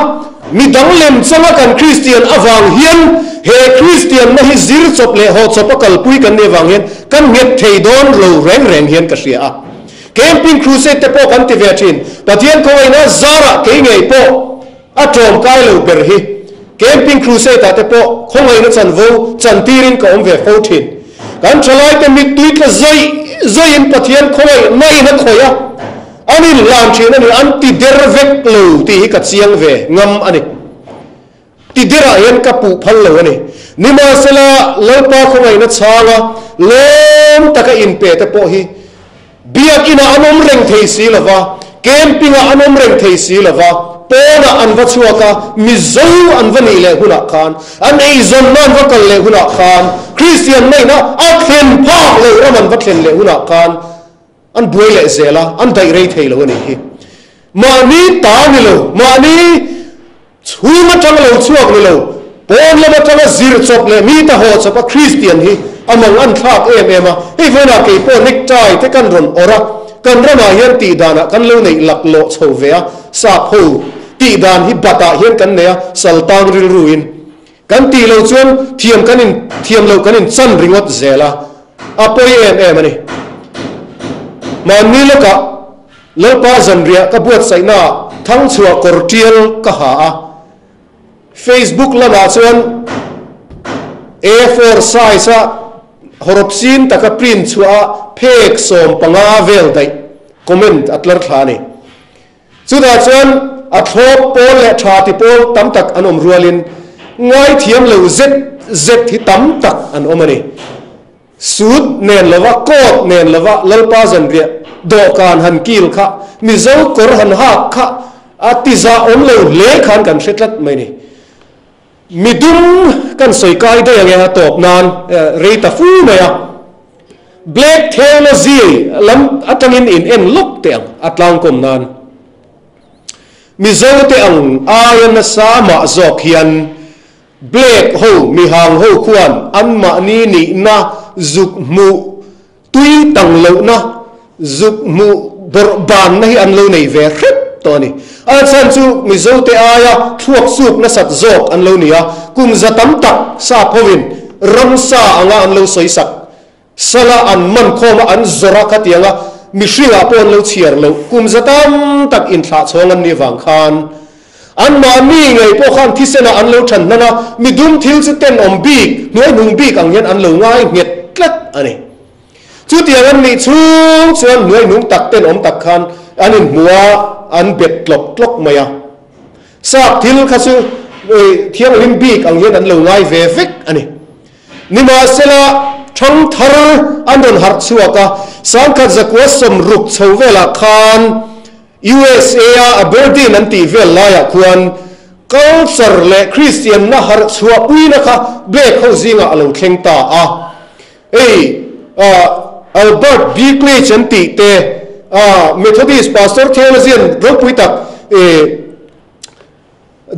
mi dang lem changa kan Christian awang hian he Christian na hi zir chop le ho chop kal pui kan ne wang hian kan nget thei don lo reng reng hian ka ria a camping crusade te po kan ti ve thin pathian ko ina zara ke ngei po a trom kai lo ber hi camping crusade ta te po khongai na chan vo chan tirin ka om ve fo thin kan chalai te mi tuit la zoi in pathian khongai mai na khoya ani lam thina ni anti dervek lo ti hi ka chiang ve ngam ani ti dera yen ka pu phal lo ani nima sela lopa khongai na changa lom taka in pe te po hi biakina anom reng thei si lova campinga anom reng thei si lova pona anva chuaka mizo anva ni le huna khan an ei zon nan va kal le huna khan Christian nei na akhen pha le raman va thlen le huna khan an buai le zela an dai rei thei lo ni hi mani ta ni lo mani chuma tang lo chuak ni lo pon le ma tang zir chop le mi ta ho chapa Christian hi among an thak em a ei vena ke po nik tai te kan ron ora kan rama hian ti dana kan lo nei lak lo chho ve a sa ho ti dan hi bata hian kan ne saltang ril ruin kan ti lo chuan thiam lo kan in chan ringot zela apoi em ani mani loka lopa zanria ka buat saina thang chua kortial ka ha a Facebook lama chuan A4 size a horopsin taka print chua phek som panga vel dai comment atlar thani chuda chuan a thlop pol le tha ti pol tam tak anom rualin ngai thiam lo zet hi tam tak an omani sud nen lova kot nen lova lalpa zanria do kan han kil kha mizo kor han ha kha atiza om lo le khan kan hretlat mai ni midum kan soi kai da yang ha top nan reita fu maya black theology lam atangin in en lok teng atlang kom nan mizo te ang ayan na sa ma zok hian black ho mi hang ho khuan an ma ni na zuk mu tui tang lo na zuk mu borban na hi an lo nei ve khet to ni an san chu mizo te aya thuak suk na sat zok an lo nia kum zatam tak sa phovin ram sa anga an lo soi sak sala an man khoma an zora khatianga mishringa pon lo chiar lo kum zatam tak in thla chong an ni wang khan an ma mi ngai po khan thisena an lo than nana midum thil chu ten om bik noi nung bik ang hian an lo ngai nget tlat ani chu tiang an ni chung chuan noi nung tak ten om tak khan an in mua an bet tlok maya sak thil kha chu thiang lim bik ang hian an lo ngai ve vek ani nima sela thang thar an don har chuaka sangkha zakwa som ruk chhovela khan USA Aberdeen an ti vel laya khuan culture le Christian na har chua pui na kha black ho zinga alo thleng ta a Albert Bickley chan ti te Methodist pastor theologian ro pui tak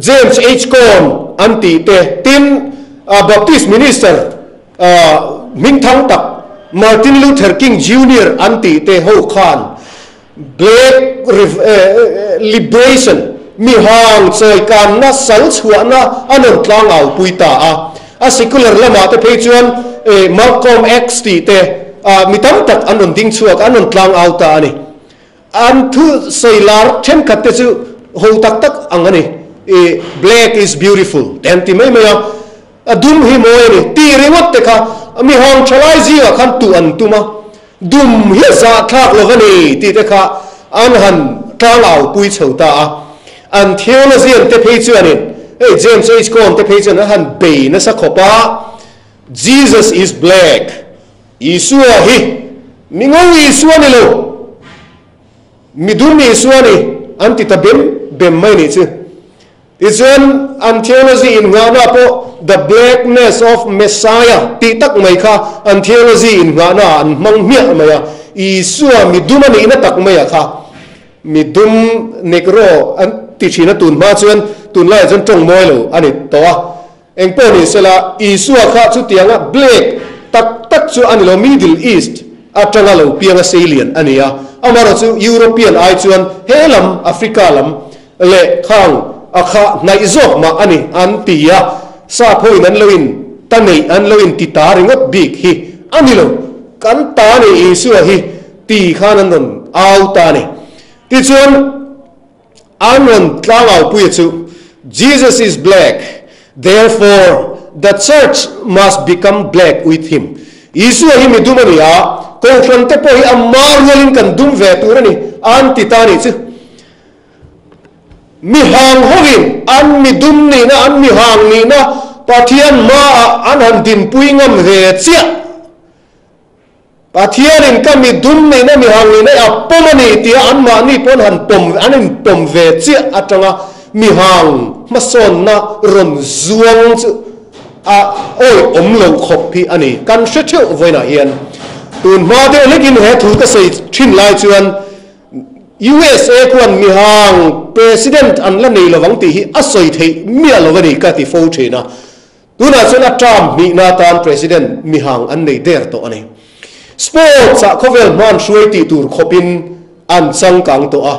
James H. Cone an ti te tin Baptist minister Minh Thang tak Martin Luther King Jr. an ti te ho khan black liberation mi hang choi kan na sal chua na anon tlang au puita a secular lama te phei chuan Malcolm X ti te mi tam tak anon ding chuak anon tlang au ta ani an thu seilar them khat te chu ho tak angani black is beautiful ten ti mai mai adum hi moi ni ti rewat te kha mi hang chalai ji khan tu an tuma dum hi za thak lo vani ti te kha an han tang au pui chho ta an theology an te phei chu anin hey James H. Cone te phei chu na han be na sa khopa Jesus is black Isua hi mingong Isua ni lo midum ni Isua ni anti tabem mai ni chu Iswan an theology in ngana po the blackness of Messiah ti tak mai kha an theology in ngana an mang mia maya Isua midum ani na tak maya kha midum negro an ti china tun ma chuan tun lai jon tong moi lo ani to eng po ni sela Isua kha chu tianga black tak chu ani lo Middle East atanga lo pianga alien ania amara chu European ai chuan helam Africa lam le khang akha nai zok ma ani antia sa phoi nan loin tanei an loin ti taringot big hi ani lo kan ta ni Isua hi ti khanan non au ta ni ti chuan anon tlangau pui chu Jesus is black therefore the church must become black with him Isua hi midumania ko frante po hi amar rolin kan dum ve turani anti tani chu mi hang hovin an mi dum ni na an mi hang ni na pathian ma an han din pui ngam ve chia pathian in ka mi dum ni na mi hang ni na apomani ti an ma ni pon han pom anin pom ve chia atanga mi hang mason na ron zuang chu oi lo khop phi ani kan hre theu voina hian tun ma de lekin he thu ka sei thin lai chuan USA kwan mi hang president an la nei lawang ti hi asoi thei mi alowani ka ti fo thina tuna chuna Trump mi na tan president mi hang an nei der to ani sports a khovel man shuai ti tur khopin an chang kang to a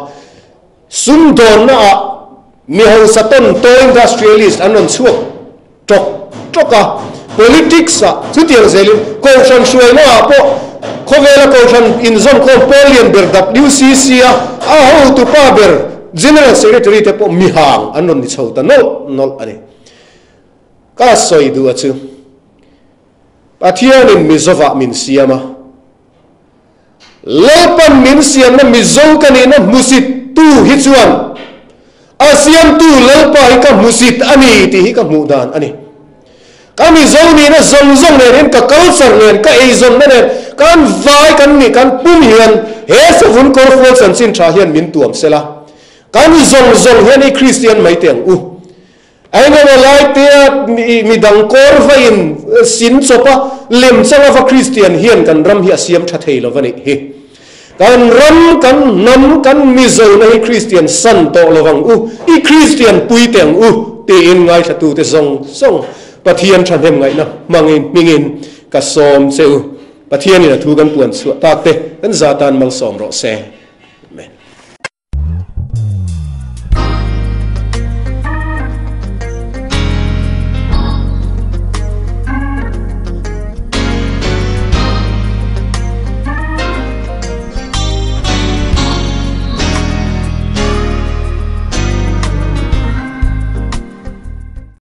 sum don na mi hang saton to industrialist anon chuak toka politics a chutiang zelin ko san shuai na po khovela koshan in zone ko polian ber WCC a ho tu pa ber general secretary te po mi hang anon ni chhota no ani ka soi du achu pathian in mizova min siama lepan min siam na mizong kani na musit tu hi chuan asiam tu lepa hi ka musit ani ti hi ka mudan ani kami zong ni na zong ne ka culture ne ka ei zong ne kan vai kan ni kan pum hian he se vun ko fol san sin tha hian min tuam sela kan zong hian i Christian mai teng ai no lai te mi dang kor vain sin chopa lem changa va Christian hian kan ram hi asiam tha thei lo vani hi kan ram kan nam kan mi zo na hi Christian san to lo wang i Christian pui teng te in ngai thatu te zong pathian than hem ngai na mangin mingin ka som cheu pathian ina thu kan puan chu tak te kan zatan mal som ro se amen